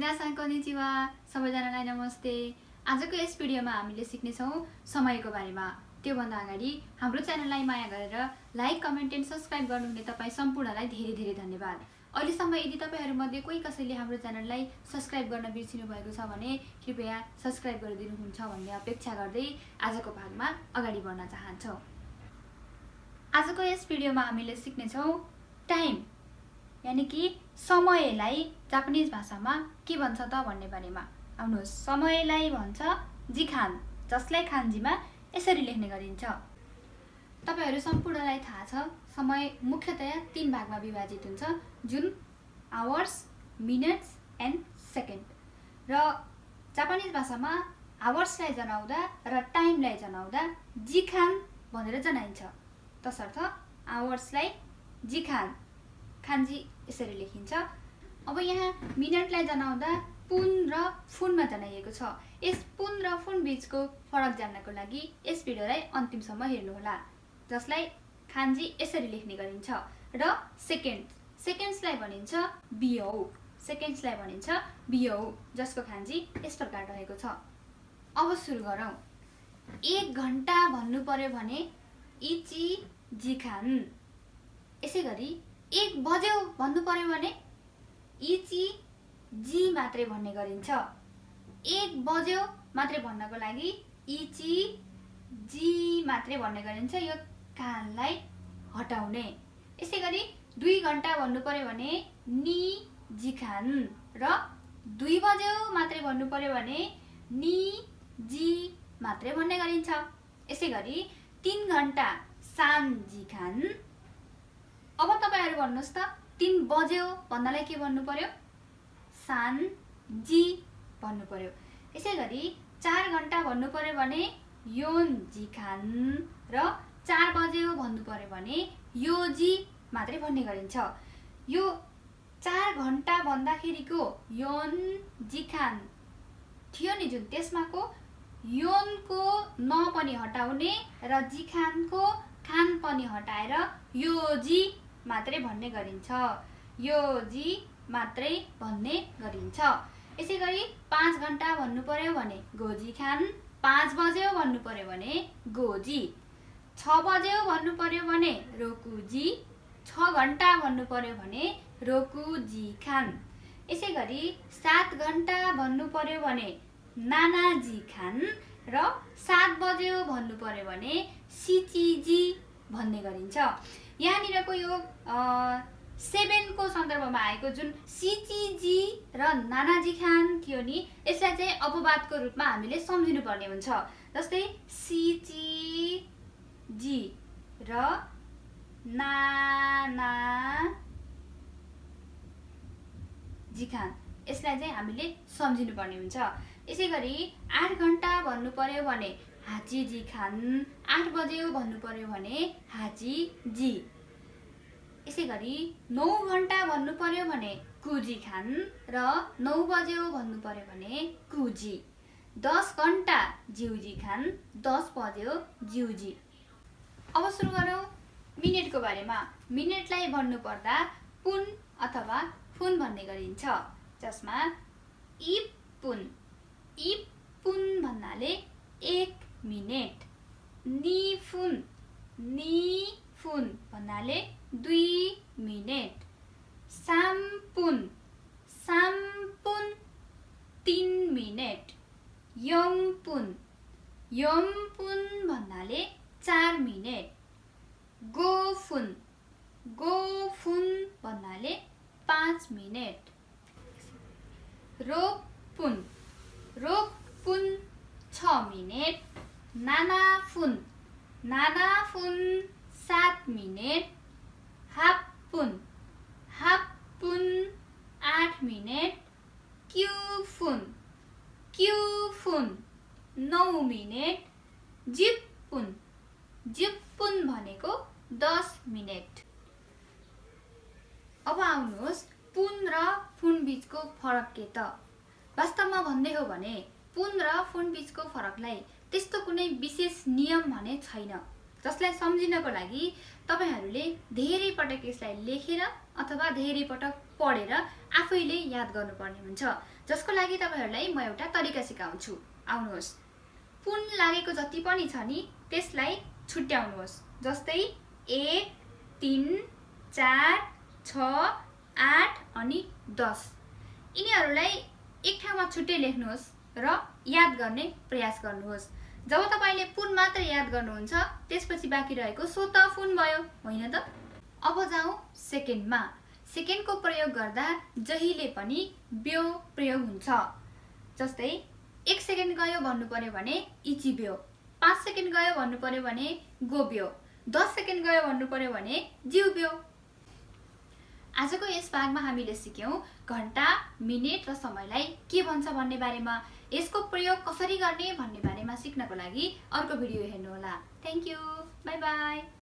मिनासान konnichiwa सबैजनालाई नमस्ते। आजको यस भिडियोमा हामीले सिक्ने छौं समयको बारेमा। त्यो भन्दा अगाडि हाम्रो च्यानललाई माया गरेर लाइक, कमेन्ट एन्ड सब्स्क्राइब गर्नुहुने तपाई सम्पूर्णलाई धेरै धेरै धन्यवाद। अहिलेसम्म यदि तपाईहरु मध्ये कोही कसैले हाम्रो च्यानललाई सब्स्क्राइब गर्न बिर्सिनु भएको छ भने कृपया सब्स्क्राइब गरिदिनुहुन्छ भन्ने अपेक्षा गर्दै आजको भागमा अगाडि बढ्न चाहन्छौं। आजको यस भिडियोमा हामीले सिक्ने छौं टाइम यानी कि समयलाई जापानिज भाषामा के भन्छ त भन्ने बारेमा। आउनुहोस्, समयलाई भन्छ जिखान, जसलाई खान्जीमा यसरी लेख्ने गरिन्छ। तपाईहरु सम्पूर्णलाई थाहा छ समय मुख्यतया 3 भागमा विभाजित हुन्छ, जुन आवर्स, मिनेट्स एन्ड सेकेन्ड। र जापानिज भाषामा आवर्सलाई जनाउँदा र टाइमलाई जनाउँदा जिखान भनेर जनाइन्छ। तसर्थ आवर्सलाई जिखान, खान्जी यसरी लेखिन्छ। अब यहाँ मिनेटलाई जनाउँदा पुन र फुनमा जनाइएको छ। यस पुन र फुन बीचको फरक जान्नको लागि यस भिडियोलाई अन्तिमसम्म हेर्नुहोला, जसलाई खान्जी यसरी लेख्ने गरिन्छ। र सेकेन्ड्सलाई भनिन्छ बियौ, जसको खान्जी यस प्रकार रहेको छ। अब सुरु गरौँ। 1 घण्टा भन्नु पर्यो भने इची जिखान। यसैगरी 1 बज्यो भन्नु पर्यो भने इची जी मात्रै भन्ने गरिन्छ। 1 बज्यो मात्रै भन्नको लागि इची जी मात्रै भन्ने गरिन्छ, यो कानलाई हटाउने। यसैगरी 2 घण्टा भन्नु पर्यो भने नि जिखान र 2 बज्यो मात्रै भन्नु पर्यो भने नि जी मात्रै भन्ने गरिन्छ। यसैगरी 3 घण्टा सान जिखान। अब तपाईहरु भन्नुस् त 3 बज्यो भन्नलाई के भन्नु पर्यो? सान जी भन्नु पर्यो। यसैगरी 4 घण्टा भन्नु पर्यो भने योन जिखान र 4 बज्यो भन्नु पर्यो भने योजी मात्रै भन्ने गरिन्छ। यो 4 घण्टा भन्दाखेरिको योन जिखान थियो नि जुन, त्यसमाको योनको न पनि हटाउने र जिखानको खान पनि हटाएर योजी मात्रै भन्ने गरिन्छ। योजी मात्रै भन्ने गरिन्छ। यसैगरी 5 घण्टा भन्नु पर्यो भने गोजी खान, 5 बज्यो भन्नु पर्यो भने गोजी, 6 बज्यो भन्नु पर्यो भने रोकुजी, 6 घण्टा भन्नु पर्यो भने रोकुजी खान। यसैगरी 7 घण्टा भन्नु पर्यो भने नानाजी खान र 7 बज्यो भन्नु पर्यो भने सिचिजी भन्ने गरिन्छ। यहाँनिरको यो 7 को सन्दर्भमा आएको जुन सिचिजी र नानाजी खान थियो नि, यसलाई चाहिँ अपवादको रूपमा हामीले सम्झिनु पर्ने हुन्छ। जस्तै सिचिजी र नानाजी खान, यसलाई चाहिँ हामीले सम्झिनु पर्ने हुन्छ। यसैगरी 8 घण्टा भन्नु पर्यो भने हाचीजी खान, 8 बज्यो भन्नु पर्यो भने हाचीजी। यसैगरी 9 घण्टा भन्नु पर्यो भने कुजी खान र 9 बज्यो भन्नु पर्यो भने कुजी। 10 घण्टा जिउजी खान, 10 बज्यो जिउजी। अब सुरु गरौँ मिनेटको बारेमा। मिनेटलाई भन्नु पर्दा पुन अथवा फुन भन्ने गरिन्छ, जसमा इपुन भन्नाले 1 मिनेट, निफुन भन्नाले 2 मिनेट, साम्पुन 3 मिनेट, यमपुन भन्नाले 4 मिनेट, गोफुन भन्नाले 5 मिनेट, रोपुन 6 मिनेट, नानाफुन 7 मिनेट, हाप्पुन 8 मिनेट, क्युफुन 9 मिनेट, जिप्पुन भनेको 10 मिनेट। अब आउनुहोस्, पुन र फुन बीचको फरक के त? वास्तवमा भन्दै हो भने पुन र फुन बीचको फरकलाई त्यस्तो कुनै विशेष नियम भने छैन, जसलाई सम्झिनको लागि तपाईहरुले धेरै पटक यसलाई लेखेर अथवा धेरै पटक पढेर आफैले याद गर्नुपर्ने हुन्छ। जसको लागि तपाईहरुलाई म एउटा तरिका सिकाउँछु। आउनुहोस्। पुन लागेको जति पनि छ नि त्यसलाई छुट्याउनुहोस्। जस्तै 1 3 4 6 8 अनि 10 यिनीहरुलाई एक ठाउँमा छुट्टै लेख्नुहोस् र याद गर्ने प्रयास गर्नुहोस्। जब तपाईले पुन मात्र याद गर्नुहुन्छ त्यसपछि बाँकी रहेको सो त पुन भयो होइन त। अब जाउँ सेकेन्डमा। सेकेन्डको प्रयोग गर्दा जहिले पनि ब्यो प्रयोग हुन्छ। जस्तै 1 सेकेन्ड गयो भन्नु पर्यो भने इची ब्यो, 5 सेकेन्ड गयो भन्नु पर्यो भने गो ब्यो, 10 सेकेन्ड गयो भन्नु पर्यो भने जिउ ब्यो। आजको यस भागमा हामीले सिक्यौं घण्टा, मिनेट र समयलाई के भन्छ भन्ने बारेमा। यसको प्रयोग कसरी गर्ने भन्ने बारेमा सिक्नको लागि अर्को भिडियो हेर्नुहोला। Thank you. Bye bye.